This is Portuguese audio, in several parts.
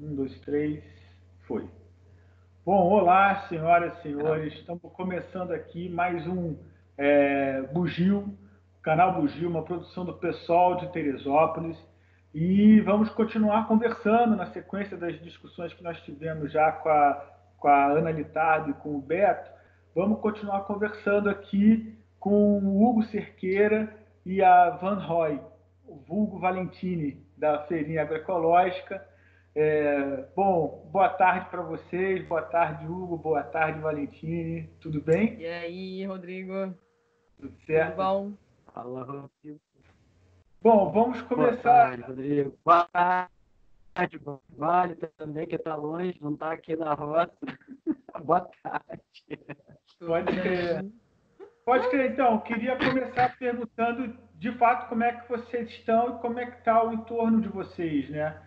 Um, dois, três, foi. Bom, olá, senhoras e senhores. Estamos começando aqui mais um Bugio, canal Bugio, uma produção do pessoal de Teresópolis. E vamos continuar conversando na sequência das discussões que nós tivemos já com a Ana Litardo e com o Beto. Vamos continuar conversando aqui com o Hugo Cerqueira e a Van Roy, o vulgo Valentini, da Feirinha Agroecológica. Bom, boa tarde para vocês, boa tarde, Hugo, boa tarde, Valentine, tudo bem? E aí, Rodrigo, Tudo tudo certo? bom? Fala, Rodrigo. Bom, vamos Boa começar. tarde, Rodrigo. Boa tarde, Vale também, que está longe, não está aqui na roça. Boa tarde. Tudo Pode crer. bem? Pode crer, então. Queria começar perguntando, de fato, como é que vocês estão e como é que está o entorno de vocês, né?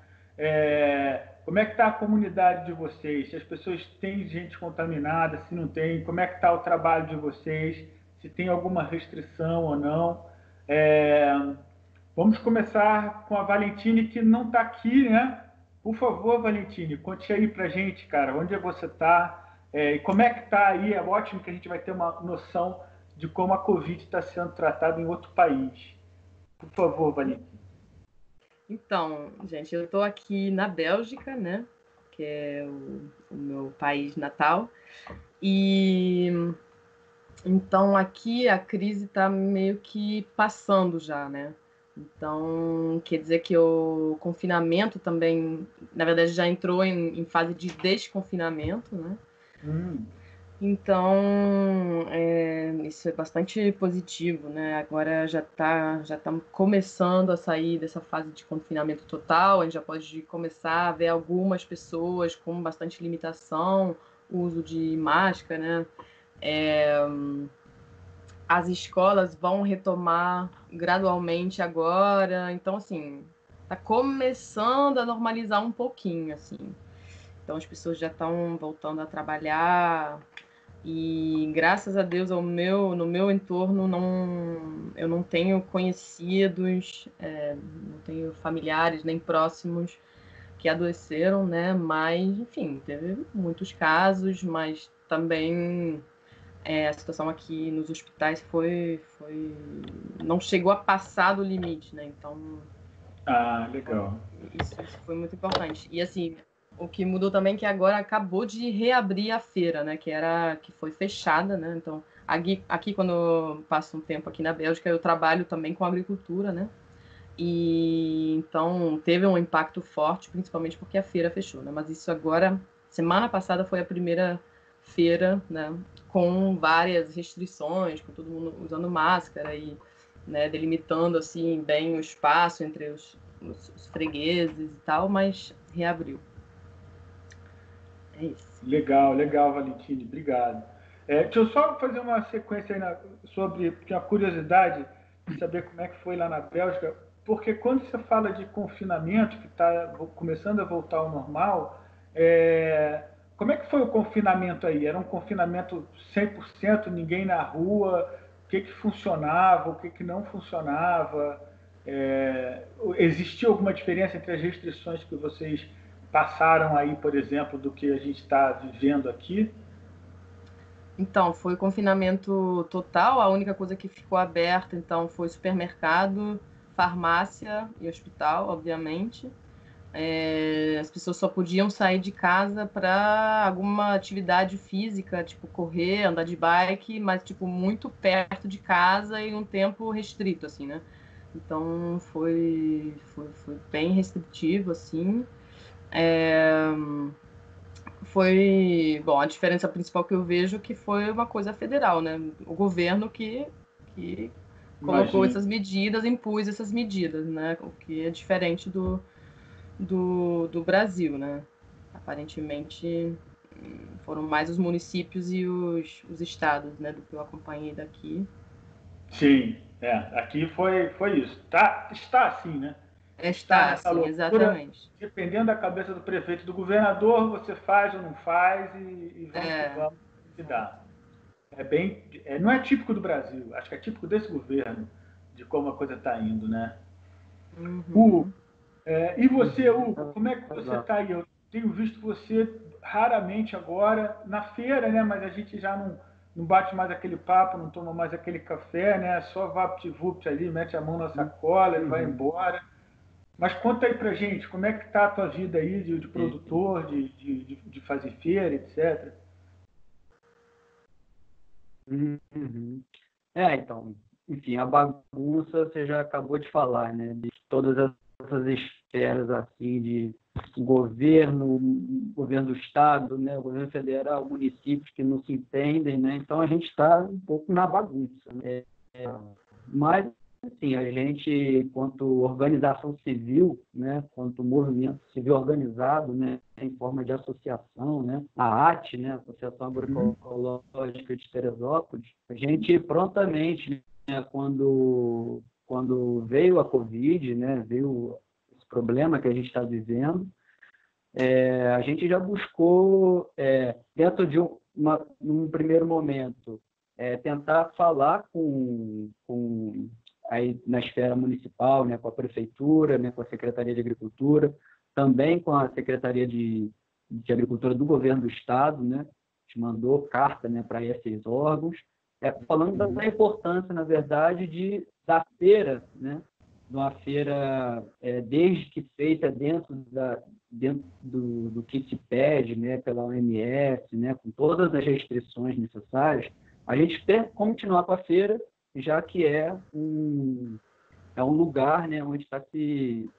Como é que está a comunidade de vocês? Se as pessoas têm gente contaminada, se não tem, como é que está o trabalho de vocês? Se tem alguma restrição ou não? É, Vamos começar com a Valentine, que não está aqui, né? Por favor, Valentine, conte aí pra gente, cara, onde você está e como é que está aí. É ótimo que a gente vai ter uma noção de como a Covid está sendo tratada em outro país. Por favor, Valentine. Então, gente, eu estou aqui na Bélgica, né? Que é o meu país natal. E então aqui a crise está meio que passando já, né? Então, quer dizer que o confinamento também, na verdade, já entrou em fase de desconfinamento, né? Hum. Então, isso é bastante positivo, né? Agora já tá começando a sair dessa fase de confinamento total, a gente já pode começar a ver algumas pessoas com bastante limitação, o uso de máscara, né? As escolas vão retomar gradualmente agora, então, assim, tá começando a normalizar um pouquinho, assim. Então, as pessoas já estão voltando a trabalhar, e graças a Deus no meu entorno eu não tenho conhecidos, não tenho familiares nem próximos que adoeceram, né? Mas, enfim, teve muitos casos, mas também a situação aqui nos hospitais não chegou a passar do limite, né? Então, Ah, legal. isso foi muito importante. E assim, o que mudou também é que agora acabou de reabrir a feira, né? Que foi fechada, né? Então, aqui quando eu passo um tempo aqui na Bélgica, eu trabalho também com agricultura, né? E então teve um impacto forte, principalmente porque a feira fechou, né? Mas isso agora, semana passada foi a primeira feira, né? Com várias restrições, com todo mundo usando máscara e, né, delimitando assim bem o espaço entre os fregueses e tal, mas reabriu. É isso. Legal, legal, Valentine, obrigado. Deixa eu só fazer uma sequência aí sobre, porque a curiosidade de saber como é que foi lá na Bélgica, porque quando você fala de confinamento, que está começando a voltar ao normal, como é que foi o confinamento aí? Era um confinamento 100%, ninguém na rua? O que que funcionava, o que que não funcionava? Existia alguma diferença entre as restrições que vocês passaram aí, por exemplo, do que a gente está vivendo aqui? Então, foi confinamento total, a única coisa que ficou aberta, então, foi supermercado, farmácia e hospital, obviamente. As pessoas só podiam sair de casa para alguma atividade física, tipo correr, andar de bike, mas tipo muito perto de casa e um tempo restrito, assim, né? Então foi bem restritivo, assim. Foi, bom, a diferença principal que eu vejo que foi uma coisa federal, né? O governo que colocou Imagino. essas medidas, impôs essas medidas, né? O que é diferente do Brasil, né? Aparentemente foram mais os municípios e os estados, né, do que eu acompanhei daqui. Sim, aqui foi isso. Está assim, né? Está Está, nessa sim, loucura. exatamente. Dependendo da cabeça do prefeito e do governador, você faz ou não faz e vamos que É, vamos, que dá. Não é típico do Brasil, acho que é típico desse governo, de como a coisa está indo, né? Hugo, uhum. e você, Uhum. Hugo, como é que você Exato. está aí? tenho visto você raramente agora na feira, né? Mas a gente já não bate mais aquele papo, não toma mais aquele café, né? Só vapt-vupt ali, mete a mão na sacola e vai embora. Mas conta aí pra gente, como é que tá a tua vida aí de produtor, de fazer feira, etc. Uhum. Então, enfim, a bagunça você já acabou de falar, né? De todas essas esferas assim de governo, governo do estado, né? Governo federal, municípios que não se entendem, né? Então a gente está um pouco na bagunça, né? Mas assim, a gente, enquanto organização civil, né, quanto movimento civil organizado, né, em forma de associação, né, a AT, né, Associação Agroecológica de Teresópolis, a gente prontamente, né, quando veio a Covid, né, veio esse problema que a gente está vivendo, a gente já buscou, dentro de num primeiro momento, tentar falar com aí na esfera municipal, né, com a prefeitura, né, com a Secretaria de Agricultura, também com a Secretaria de Agricultura do Governo do Estado, né, a gente mandou carta, né, para esses órgãos, falando da importância, na verdade, da feira, né, de uma feira, desde que feita dentro do que se pede, né, pela OMS, né, com todas as restrições necessárias, a gente tem que continuar com a feira, já que é um lugar, né, onde está se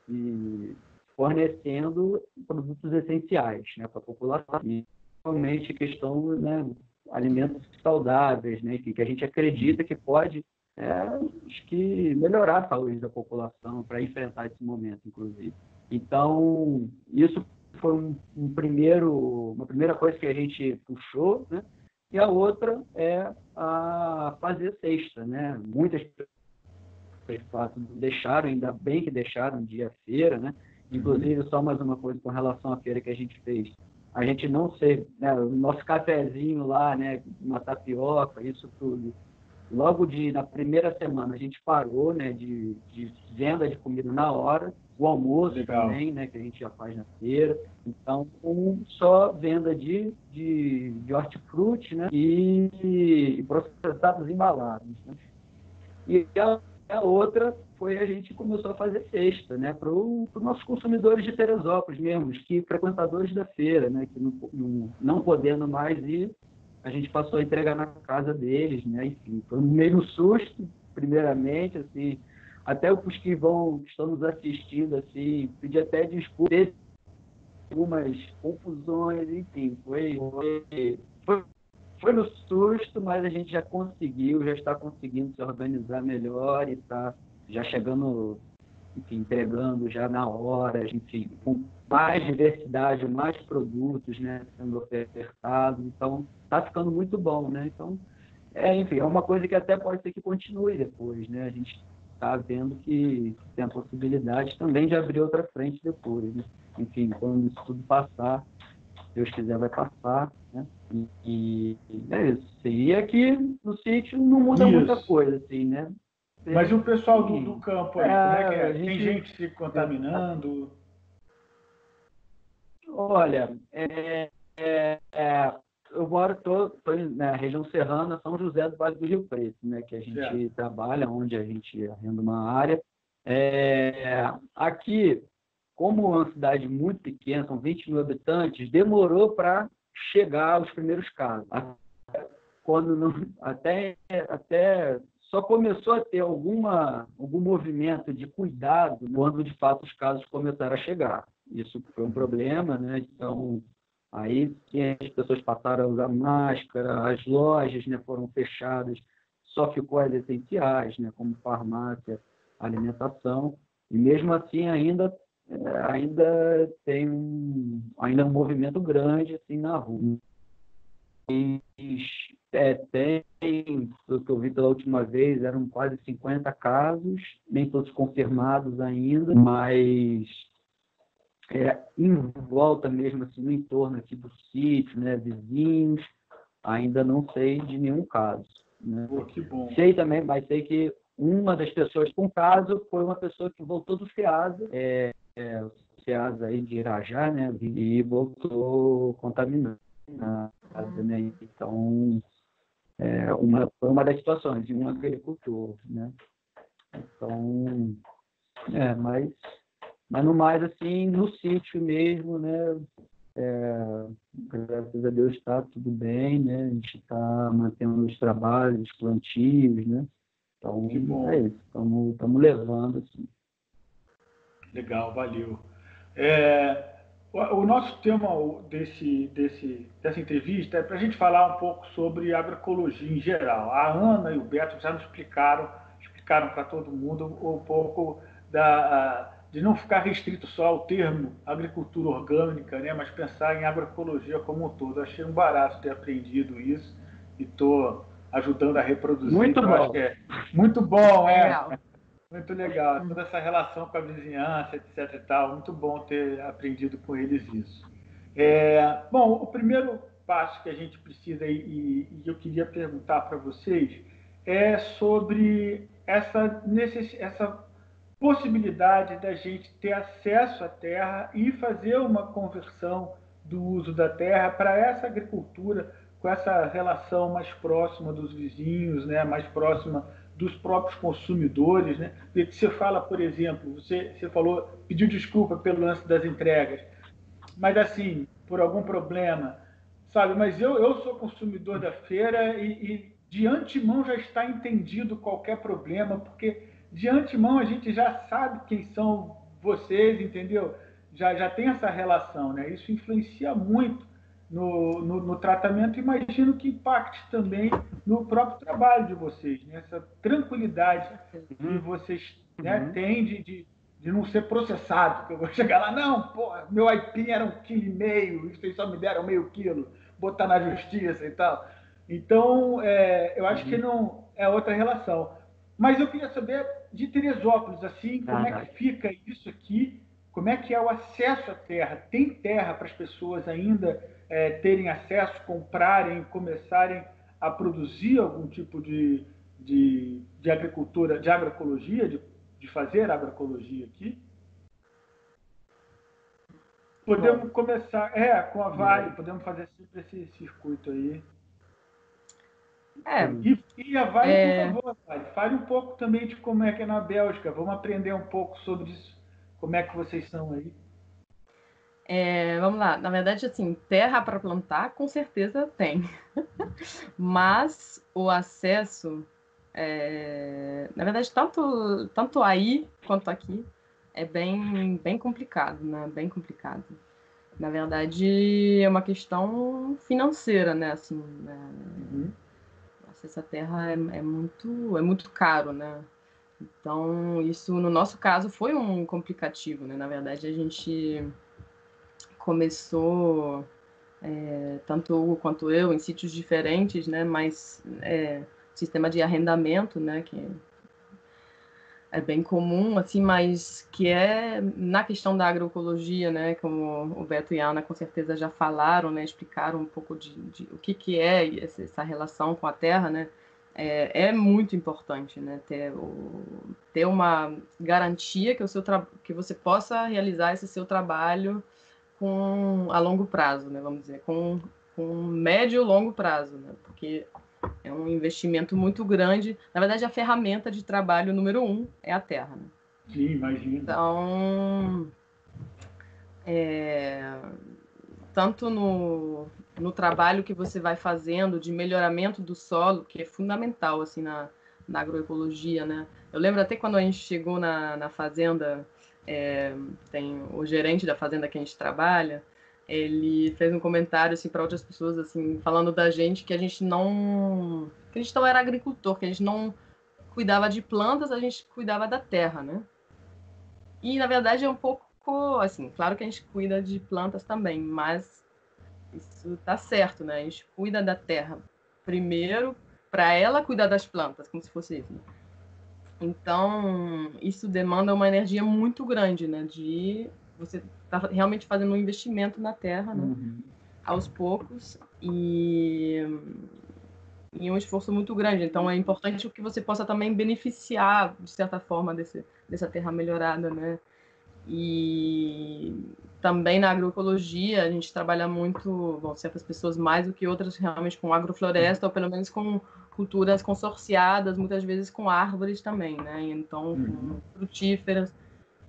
fornecendo produtos essenciais, né, para a população. E, realmente, questão, né, alimentos saudáveis, né, que a gente acredita que pode acho que melhorar a saúde da população para enfrentar esse momento, inclusive. Então, isso foi uma primeira coisa que a gente puxou, né? E a outra é a fazer cesta, né? Muitas pessoas deixaram, ainda bem que deixaram um dia feira, né? Inclusive, só mais uma coisa com relação à feira que a gente fez. A gente não sei, né, o nosso cafezinho lá, né, uma tapioca, isso tudo. Logo na primeira semana a gente parou, né, de venda de comida na hora, o almoço Legal. também, né, que a gente já faz na feira. Então, só venda de hortifruti, né, e processados embalados, né. E a outra foi a gente começou a fazer cesta, né, para os nossos consumidores de Teresópolis mesmo, que frequentadores da feira, né, que não podendo mais ir, a gente passou a entregar na casa deles, né? Enfim, foi meio um susto, primeiramente, assim, até os que estão nos assistindo, assim, pedi até desculpa, teve algumas confusões, enfim, foi no susto, mas a gente já está conseguindo se organizar melhor e está já chegando, enfim, entregando já na hora, enfim, com mais diversidade, mais produtos, né, sendo ofertados. Então, está ficando muito bom, né? Então, enfim, é uma coisa que até pode ser que continue depois, né? A gente está vendo que tem a possibilidade também de abrir outra frente depois, né? Enfim, quando isso tudo passar, se Deus quiser, vai passar, né? E é isso. E aqui no sítio não muda muita coisa, assim, né? Mas e o pessoal do campo aí, como é que é? Tem gente se contaminando? Olha, eu estou na região serrana, São José do Vale do Rio Preto, né, que a gente trabalha, onde a gente arrenda uma área. Aqui, como é uma cidade muito pequena, são 20 mil habitantes, demorou para chegar aos primeiros casos. Quando até só começou a ter algum movimento de cuidado quando, de fato, os casos começaram a chegar. Isso foi um problema, né? Então, aí as pessoas passaram a usar máscara, as lojas, né, foram fechadas, só ficou as essenciais, né, como farmácia, alimentação, e mesmo assim ainda tem um movimento grande assim na rua. O que eu vi pela última vez, eram quase 50 casos, nem todos confirmados ainda, mas em volta mesmo, assim, no entorno aqui do sítio, né, vizinhos, ainda não sei de nenhum caso, né? Pô, que bom. Sei também, mas sei que uma das pessoas com caso foi uma pessoa que voltou do Ceasa, associados aí de Irajá, né? E voltou contaminada, né? Então, foi uma das situações de um agricultor, né? Então, mas no mais, assim, no sítio mesmo, né? Graças a Deus está tudo bem, né? A gente está mantendo os trabalhos, os plantios, né? Então, Que bom. é isso, estamos levando, assim. Legal, valeu. O nosso tema dessa entrevista é para a gente falar um pouco sobre agroecologia em geral. A Ana e o Beto já nos explicaram para todo mundo um pouco de não ficar restrito só ao termo agricultura orgânica, né, mas pensar em agroecologia como um todo. Achei um barato ter aprendido isso e estou ajudando a reproduzir. Muito então, bom. acho que é muito bom, Legal. Muito legal, toda essa relação com a vizinhança, etc. e tal, muito bom ter aprendido com eles isso. Bom, o primeiro passo que a gente precisa, e eu queria perguntar para vocês, é sobre essa possibilidade da gente ter acesso à terra e fazer uma conversão do uso da terra para essa agricultura, com essa relação mais próxima dos vizinhos, né, mais próxima dos próprios consumidores, né? E que você fala, por exemplo, você falou, pediu desculpa pelo lance das entregas, mas assim, por algum problema, sabe? Mas eu sou consumidor da feira e de antemão já está entendido qualquer problema, porque de antemão a gente já sabe quem são vocês, entendeu? Já tem essa relação, né? Isso influencia muito no tratamento, imagino que impacte também no próprio trabalho de vocês, né? Essa tranquilidade que vocês, né, têm de não ser processado, que eu vou chegar lá, não, pô, meu aipim era 1,5 kg, vocês só me deram meio quilo, botar na justiça e tal. Então, eu acho que não é outra relação. Mas eu queria saber de Teresópolis, assim, como é que fica isso aqui, como é que é o acesso à terra? Tem terra para as pessoas ainda terem acesso, comprarem, começarem a produzir algum tipo de agricultura, de agroecologia, de fazer agroecologia aqui? Podemos começar com a Vale, podemos fazer sempre esse circuito aí. E a Vale, por favor, Vale, fale um pouco também de como é que é na Bélgica. Vamos aprender um pouco sobre isso, como é que vocês são aí. Vamos lá. Na verdade, assim, terra para plantar, com certeza tem. Mas o acesso, na verdade, tanto aí quanto aqui, é bem complicado, né? Bem complicado. Na verdade, é uma questão financeira, né? Assim, acesso à terra é muito caro, né? Então, isso, no nosso caso, foi um complicativo, né? Na verdade, a gente começou, tanto o Hugo quanto eu, em sítios diferentes, né? Mas sistema de arrendamento, né? Que é bem comum, assim, mas que é na questão da agroecologia, né? Como o Beto e a Ana com certeza já falaram, né? Explicaram um pouco de o que é essa relação com a terra, né? É muito importante, né? Ter uma garantia que você possa realizar esse seu trabalho a longo prazo, né? Vamos dizer, com médio e longo prazo, né? Porque é um investimento muito grande. Na verdade, a ferramenta de trabalho número 1 é a terra, né? Sim, imagino. Então, tanto no trabalho que você vai fazendo de melhoramento do solo, que é fundamental assim na agroecologia, né? Eu lembro até quando a gente chegou na fazenda, tem o gerente da fazenda que a gente trabalha, ele fez um comentário assim para outras pessoas assim, falando da gente que a gente não era agricultor, que a gente não cuidava de plantas, a gente cuidava da terra, né? E na verdade é um pouco assim, claro que a gente cuida de plantas também, mas isso tá certo, né? A gente cuida da terra primeiro para ela cuidar das plantas, como se fosse isso. Né? Então, isso demanda uma energia muito grande, né? De você tá realmente fazendo um investimento na terra, né? Aos poucos e um esforço muito grande. Então, é importante que você possa também beneficiar, de certa forma, dessa terra melhorada, né? E também na agroecologia a gente trabalha muito, bom, certas pessoas mais do que outras realmente com agrofloresta, ou pelo menos com culturas consorciadas, muitas vezes com árvores também, né? Então, com frutíferas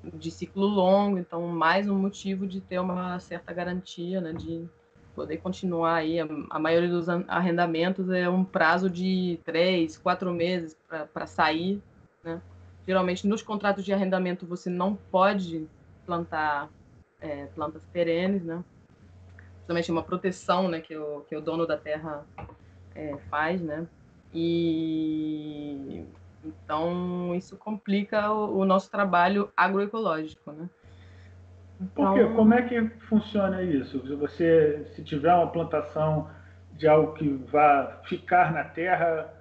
de ciclo longo, então mais um motivo de ter uma certa garantia, né, de poder continuar aí. A maioria dos arrendamentos é um prazo de 3, 4 meses para sair, né? Geralmente nos contratos de arrendamento você não pode plantar plantas perenes, né? Principalmente uma proteção, né, que o dono da terra faz, né? E então isso complica o nosso trabalho agroecológico, né? Por quê? Então, Como é que funciona isso? Se tiver uma plantação de algo que vá ficar na terra,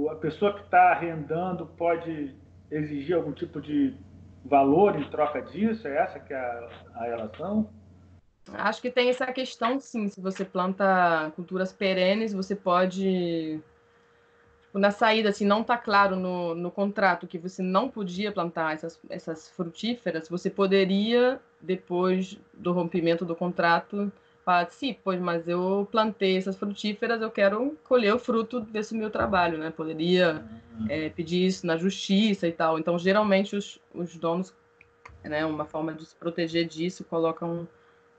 a pessoa que está arrendando pode exigir algum tipo de valor em troca disso? É essa que é a relação? acho que tem essa questão, sim. Se você planta culturas perenes, você pode, tipo, na saída, assim, não está claro no contrato que você não podia plantar essas frutíferas, você poderia, depois do rompimento do contrato, falar, sim, pois, mas eu plantei essas frutíferas, eu quero colher o fruto desse meu trabalho, né? Poderia pedir isso na justiça e tal. Então, geralmente, os donos, né, uma forma de se proteger disso, colocam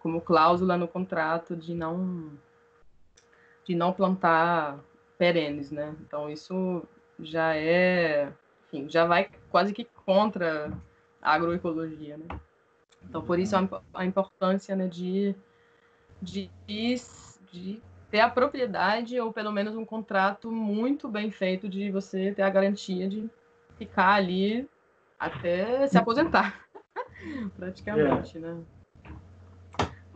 como cláusula no contrato de não plantar perenes, né? Então isso já enfim, já vai quase que contra a agroecologia, né? Então por isso a importância, né, de, de ter a propriedade ou pelo menos um contrato muito bem feito de você ter a garantia de ficar ali até se aposentar, praticamente, né?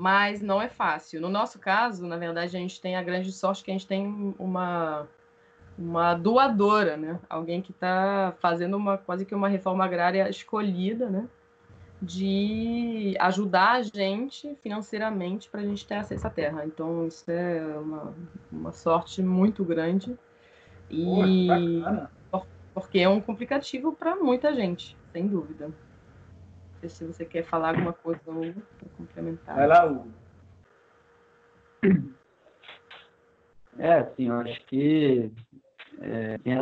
Mas não é fácil. No nosso caso, na verdade, a gente tem a grande sorte que a gente tem uma doadora, né? Alguém que está fazendo quase que uma reforma agrária escolhida, né? De ajudar a gente financeiramente para a gente ter acesso à terra. Então, isso é uma sorte muito grande Pô, que e bacana. porque é um complicativo para muita gente, sem dúvida. Não sei se você quer falar alguma coisa ou complementar. Vai lá, Hugo. Assim, eu acho que tem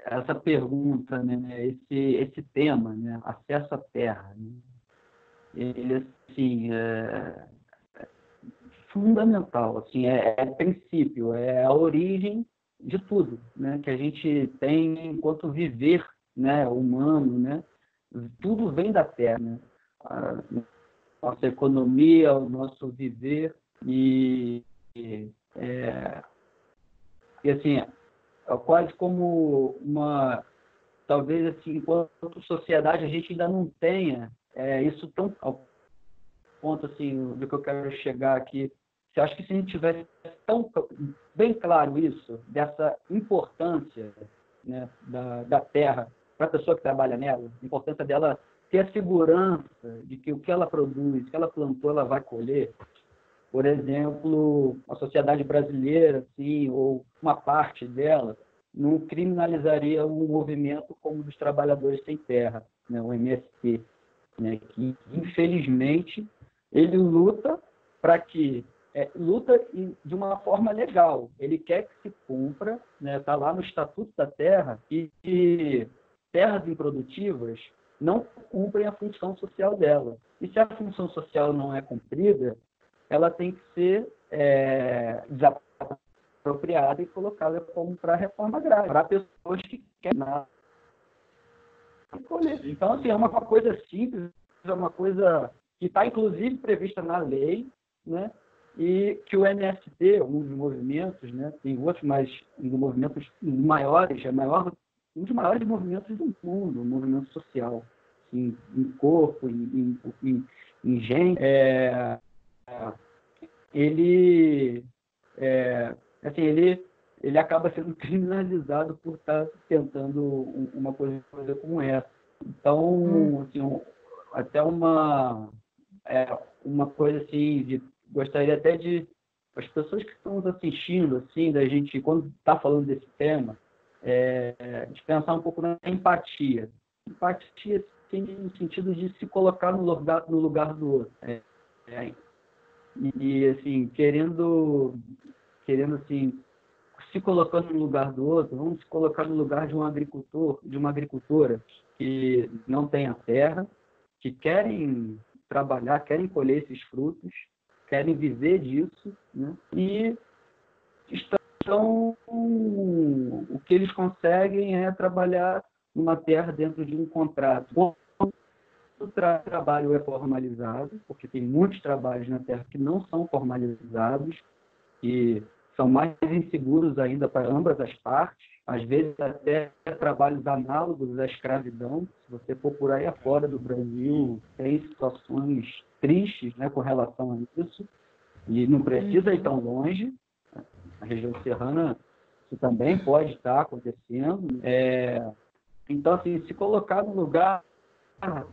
essa pergunta, né, esse tema, né, acesso à terra, né, ele, assim, fundamental, assim, é princípio, é a origem de tudo, né, que a gente tem enquanto viver, né, humano, né, tudo vem da terra, né, a nossa economia, o nosso viver é, e assim, é quase como talvez assim, enquanto sociedade a gente ainda não tenha isso tão ao ponto assim do que eu quero chegar aqui. Eu acho que se a gente tivesse tão bem claro isso, dessa importância, né, da terra para a pessoa que trabalha nela, a importância dela ter a segurança de que o que ela produz, o que ela plantou, ela vai colher. Por exemplo, a sociedade brasileira, assim, ou uma parte dela, não criminalizaria um movimento como o dos trabalhadores sem terra, né, o MST, né, que, infelizmente, ele luta para que luta de uma forma legal. Ele quer que se cumpra, né, está lá no Estatuto da Terra, que terras improdutivas não cumprem a função social dela. E se a função social não é cumprida, ela tem que ser desapropriada e colocada como para a reforma agrária, para pessoas que querem colher. Então, assim, é uma coisa simples, é uma coisa que está, inclusive, prevista na lei, né? E que o MST, um dos movimentos, né? Tem outros, mas um dos movimentos maiores, um dos maiores movimentos do mundo, um movimento social, assim, em corpo, em gente, ele, assim, ele acaba sendo criminalizado por estar tentando uma coisa como essa. Então, assim, até uma coisa assim, gostaria até de as pessoas que estão nos assistindo, assim, da gente, quando está falando desse tema, de pensar um pouco na empatia. Empatia, assim, no sentido de se colocar no lugar do outro. E assim, querendo assim, se colocando no lugar do outro, vamos se colocar no lugar de um agricultor, de uma agricultora que não tem a terra, que querem trabalhar, querem colher esses frutos, querem viver disso, né? E o que eles conseguem é trabalhar numa terra dentro de um contrato. O trabalho é formalizado, porque tem muitos trabalhos na terra que não são formalizados, e são mais inseguros ainda para ambas as partes, às vezes até trabalhos análogos à escravidão. Se você for por aí afora do Brasil, tem situações tristes, né, com relação a isso, e não precisa ir tão longe. Na região serrana, isso também pode estar acontecendo. Então, assim, se colocar no lugar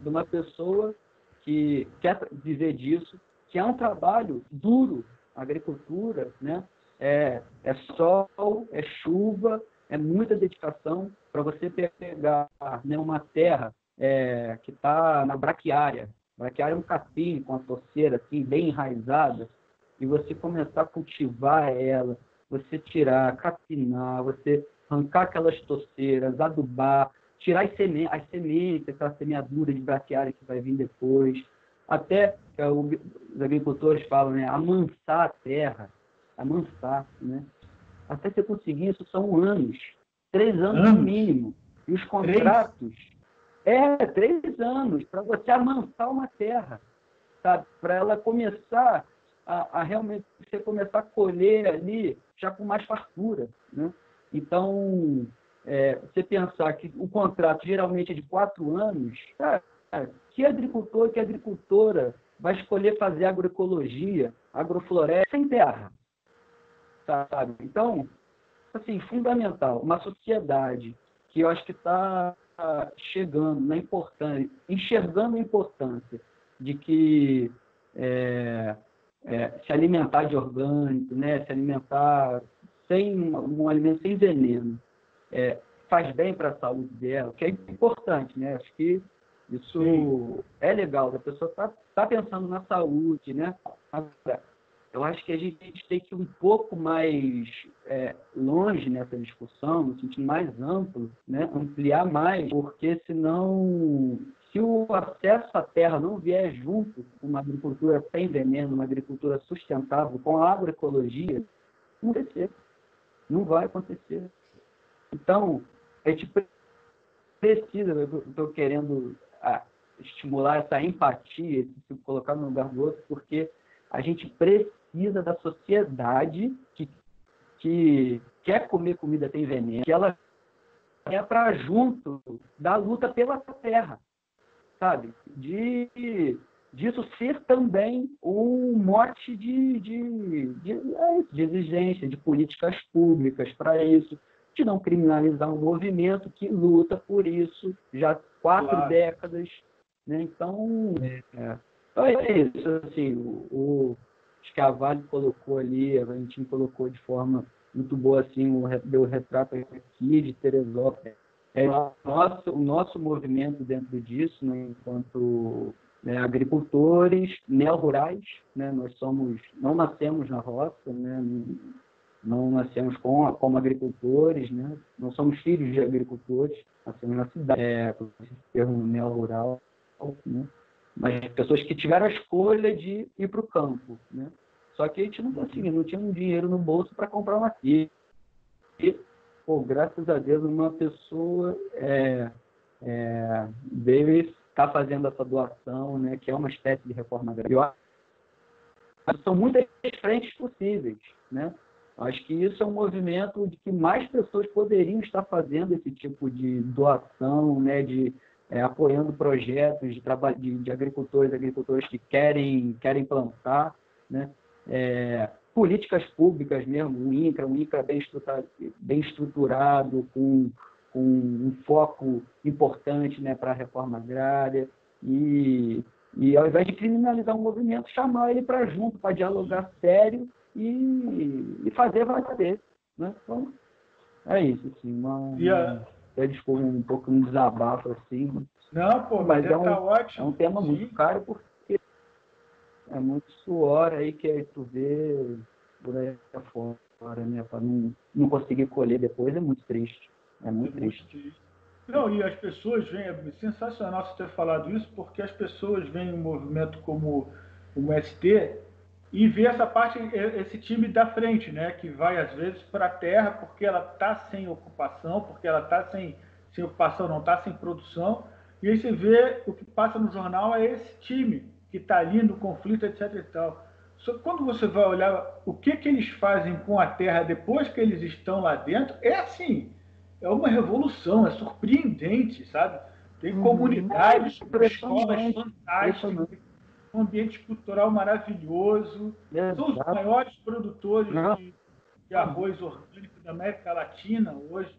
de uma pessoa que quer viver disso, que é um trabalho duro, a agricultura, né? É sol, é chuva, é muita dedicação para você pegar, né, uma terra que está na braquiária. Braquiária é um capim com a torceira assim, bem enraizada, e você começar a cultivar ela, você tirar, capinar, você arrancar aquelas torceiras, adubar, tirar as sementes, aquela semeadura de braquiária que vai vir depois, até os agricultores falam, né, amansar a terra, amansar, né? Até você conseguir isso são anos, 3 anos no mínimo. E os contratos, 3 anos, para você amansar uma terra, sabe? Para ela começar a realmente, você começar a colher ali já com mais fartura, né? Então, você pensar que o contrato geralmente é de 4 anos, cara, que agricultor, que agricultora vai escolher fazer agroecologia, agrofloresta sem terra, sabe? Então, assim, fundamental, uma sociedade que eu acho que está chegando na importância, enxergando a importância de que se alimentar de orgânico, né, se alimentar sem um alimento sem veneno, faz bem para a saúde dela, que é importante, né? Acho que isso é legal, a pessoa tá pensando na saúde, né? Eu acho que a gente tem que ir um pouco mais longe nessa discussão, no sentido mais amplo, né? Ampliar mais, porque senão, se o acesso à terra não vier junto com uma agricultura sem veneno, uma agricultura sustentável, com a agroecologia, não vai acontecer. Então, a gente precisa, eu estou querendo estimular essa empatia, se colocar no lugar do outro, porque a gente precisa da sociedade que quer comer comida sem veneno, que ela é para junto da luta pela terra, sabe? Disso ser também um mote de exigência, de políticas públicas para isso, de não criminalizar um movimento que luta por isso já há 4 décadas, né? Então, é isso. Assim, acho que a Vale colocou ali, a gente colocou de forma muito boa, assim, deu o retrato aqui de Teresópolis. O nosso movimento dentro disso, né, enquanto agricultores neo-rurais, né, nós não nascemos na roça, né, não nascemos como agricultores, né, não somos filhos de agricultores, nascemos na cidade, com esse termo neo-rural, né, mas pessoas que tiveram a escolha de ir para o campo, né, só que a gente não conseguia, não tinha um dinheiro no bolso para comprar uma filha. Pô, graças a Deus, uma pessoa veio e está fazendo essa doação, né, que é uma espécie de reforma agrária. São muitas frentes possíveis, né? Acho que isso é um movimento de que mais pessoas poderiam estar fazendo esse tipo de doação, né, apoiando projetos de agricultores que querem plantar, né? Políticas públicas mesmo, um INCRA bem estruturado, com um foco importante, né, para a reforma agrária, e ao invés de criminalizar um movimento, chamar ele para junto, para dialogar sério e fazer valer, né? Então, é isso, assim, desculpa, um pouco um desabafo, assim. Não, pô, Mas mas tá ótimo. é um tema muito Sim. caro porque é muito suor aí que aí tu vê por aí fora, né? Para não conseguir colher depois é muito triste. É É muito muito triste. triste. Não, e as pessoas veem, é sensacional você ter falado isso, porque as pessoas veem um movimento como o ST e vê essa parte, esse time da frente, né, que vai às vezes para a terra porque ela está sem ocupação, porque ela está sem ocupação, não está sem produção, e aí você vê o que passa no jornal é esse time que está ali no conflito, etc e tal. Só que quando você vai olhar o que eles fazem com a terra depois que eles estão lá dentro, é assim, é uma revolução, é surpreendente, sabe? Tem Uhum. comunidades, escolas Impressionante. fantásticas, Impressionante. um ambiente cultural maravilhoso. São os Exato. maiores produtores Não, de arroz orgânico da América Latina hoje.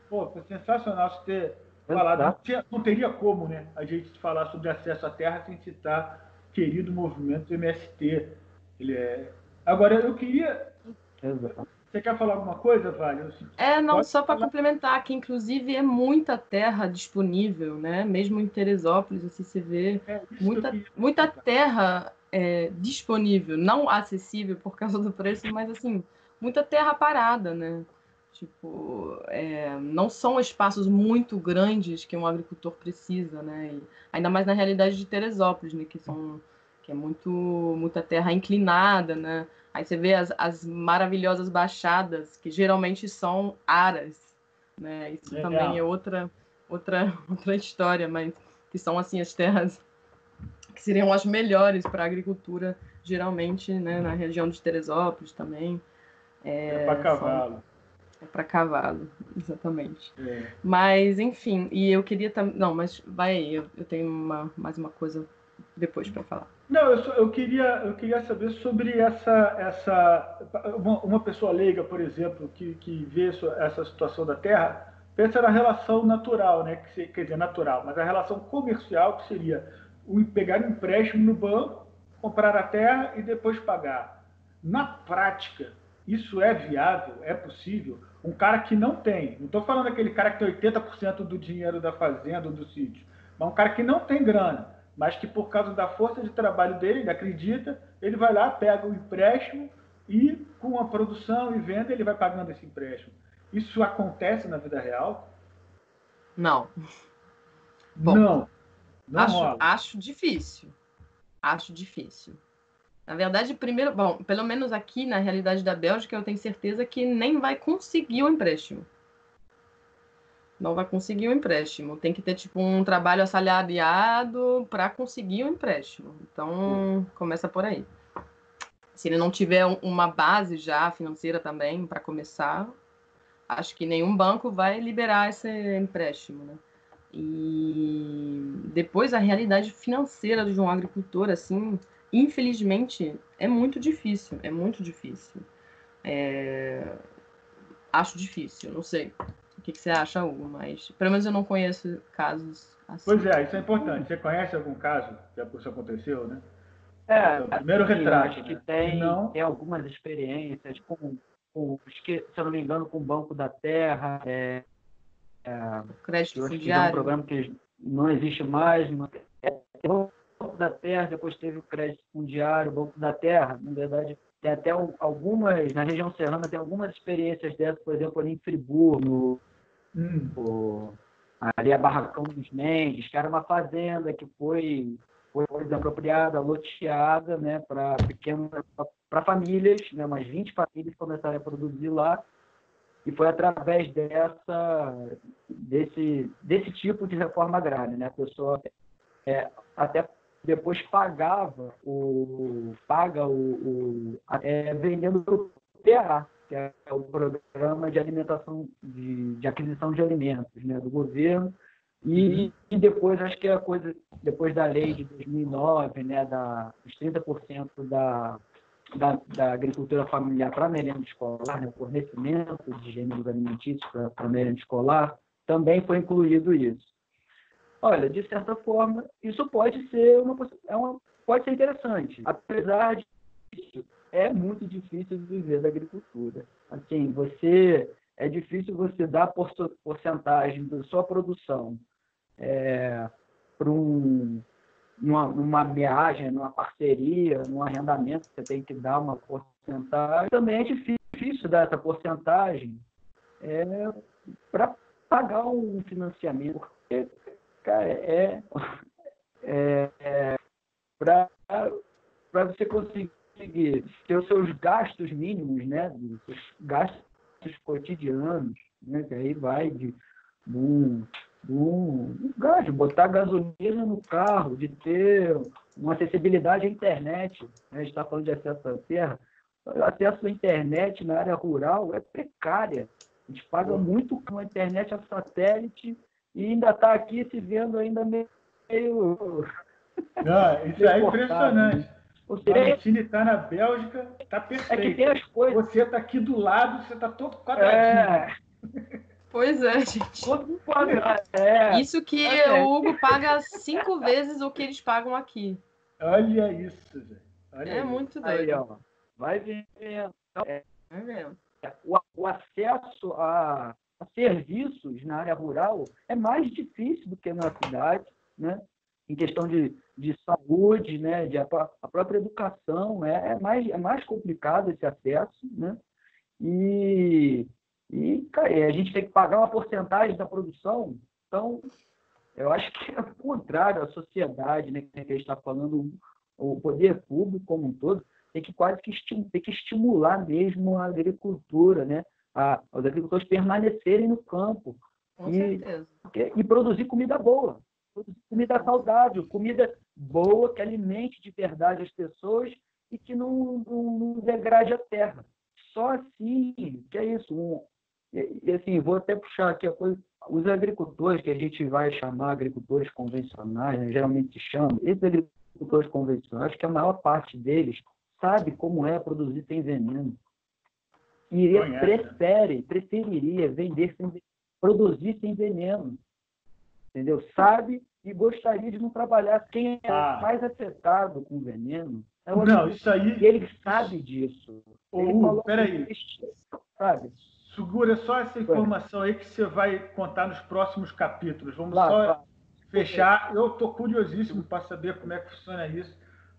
Pô, foi sensacional você ter falado. exato. Não teria como, né, a gente falar sobre acesso à terra sem citar o querido movimento MST. Ele é... Agora, eu queria. Exato. Você quer falar alguma coisa, Vale? Não, Pode só para falar. complementar, que inclusive é muita terra disponível, né? Mesmo em Teresópolis, assim, você vê É isso que eu muita, queria muita perguntar. terra disponível, não acessível por causa do preço, mas assim, muita terra parada, né? Tipo, não são espaços muito grandes que um agricultor precisa, né? E ainda mais na realidade de Teresópolis, né? Que é muita terra inclinada, né? Aí você vê as maravilhosas baixadas, que geralmente são aras, né? Isso também é É, outra história, mas que são assim as terras que seriam as melhores para a agricultura, geralmente, né? Na região de Teresópolis também, para são cavalo. para cavalo, exatamente. É. Mas, enfim, e eu queria também. Não, mas vai aí, eu tenho mais uma coisa depois para falar. Não, eu queria saber sobre uma pessoa leiga, por exemplo, que vê essa situação da Terra, pensa na relação natural, né? Quer dizer, natural, mas a relação comercial que seria pegar um empréstimo no banco, comprar a terra e depois pagar. Na prática, isso é viável? É possível? Um cara que não tem, não estou falando aquele cara que tem 80% do dinheiro da fazenda ou do sítio, mas um cara que não tem grana, mas que por causa da força de trabalho dele, ele acredita, ele vai lá, pega o empréstimo e com a produção e venda ele vai pagando esse empréstimo. Isso acontece na vida real? Não. Bom, Não, não rola. acho difícil. Acho difícil. Na verdade, primeiro, bom, pelo menos aqui na realidade da Bélgica, eu tenho certeza que nem vai conseguir o empréstimo. Não vai conseguir o empréstimo. Tem que ter tipo um trabalho assalariado para conseguir o empréstimo. Pô, Então, começa por aí. Se ele não tiver uma base já financeira também para começar, acho que nenhum banco vai liberar esse empréstimo, né? E depois a realidade financeira de um agricultor, assim, infelizmente, é muito difícil. É muito difícil. Acho difícil, não sei. O que você acha, Hugo? Mas pelo menos eu não conheço casos pois assim. é, isso é importante. Você conhece algum caso que isso aconteceu, né? É, Esse é o primeiro sim, eu retrato, acho que né? Se não, tem algumas experiências se eu não me engano, com o Banco da Terra, que Crédito eu acho que já é um fundiário? programa que não existe mais, mas o Banco da Terra, depois teve o crédito fundiário, o Banco da Terra, na verdade, tem até algumas, na região serrana, tem algumas experiências dessas, por exemplo, ali em Friburgo, ali a Barracão dos Mendes, que era uma fazenda que foi desapropriada, loteada, né, para famílias, né, umas 20 famílias começaram a produzir lá, e foi através desse tipo de reforma agrária, né? A pessoa até depois vendendo o PA, que é o Programa de Alimentação, de Aquisição de Alimentos, né, do governo. E depois, acho que depois da lei de 2009, né, dos 30% da agricultura familiar para merenda escolar, né, o fornecimento de gêneros alimentícios para merenda escolar, também foi incluído isso. Olha, de certa forma, isso pode ser pode ser interessante. Apesar disso, é muito difícil viver da agricultura. Assim, é difícil você dar porcentagem da sua produção para numa viagem, numa parceria, num arrendamento, você tem que dar uma porcentagem. Também é difícil dar essa porcentagem para pagar um financiamento, porque, cara, para você conseguir ter os seus gastos mínimos, né, os seus gastos cotidianos, né, que aí vai de gás, botar gasolina no carro, de ter uma acessibilidade à internet, né? A gente está falando de acesso à terra, o acesso à internet na área rural é precária. A gente paga muito com a internet a satélite e ainda está aqui se vendo ainda meio... Não, isso é impressionante. Ou O seja, Valentini está na Bélgica, está perfeito. É que tem as coisas. Você está aqui do lado, você está todo quadradinho. Pois é, gente. Todo quadrado. Isso que o Hugo paga 5 vezes o que eles pagam aqui. Olha isso, gente. Olha muito doido. Aí, ó, vai vendo. Vai vendo. O acesso a serviços na área rural é mais difícil do que na cidade, né? Em questão de saúde, né? A própria educação é mais complicado esse acesso, né? E cara, a gente tem que pagar uma porcentagem da produção. Então, eu acho que é o contrário, a sociedade, né, que a gente está falando, o poder público como um todo, tem que quase que estimular mesmo a agricultura, né? Os agricultores permanecerem no campo. Com certeza. E produzir comida boa, produzir comida saudável, comida boa que alimente de verdade as pessoas e que não degrade a terra. Só assim, que é isso. E assim, vou até puxar aqui a coisa. Os agricultores, que a gente vai chamar agricultores convencionais, né, geralmente se chama, esses agricultores convencionais, que a maior parte deles sabe como é produzir sem veneno. E preferiria vender produzir sem veneno. Entendeu? Sabe e gostaria de não trabalhar. Quem é mais afetado com veneno é o Não, isso aí... Ele sabe disso. Peraí. Sabe? Segura só essa informação aí que você vai contar nos próximos capítulos. Vamos fechar. Eu estou curiosíssimo para saber como é que funciona isso.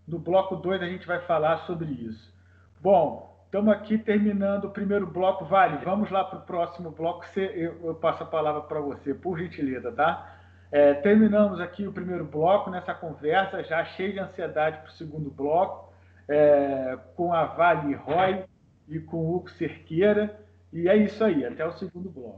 No bloco 2 a gente vai falar sobre isso. Bom, estamos aqui terminando o primeiro bloco. Vale, vamos lá para o próximo bloco. Eu passo a palavra para você, por gentileza, tá? Terminamos aqui o primeiro bloco nessa conversa, já cheio de ansiedade para o segundo bloco, com a Vale Roy e com o Hugo Cerqueira. E é isso aí, até o segundo bloco.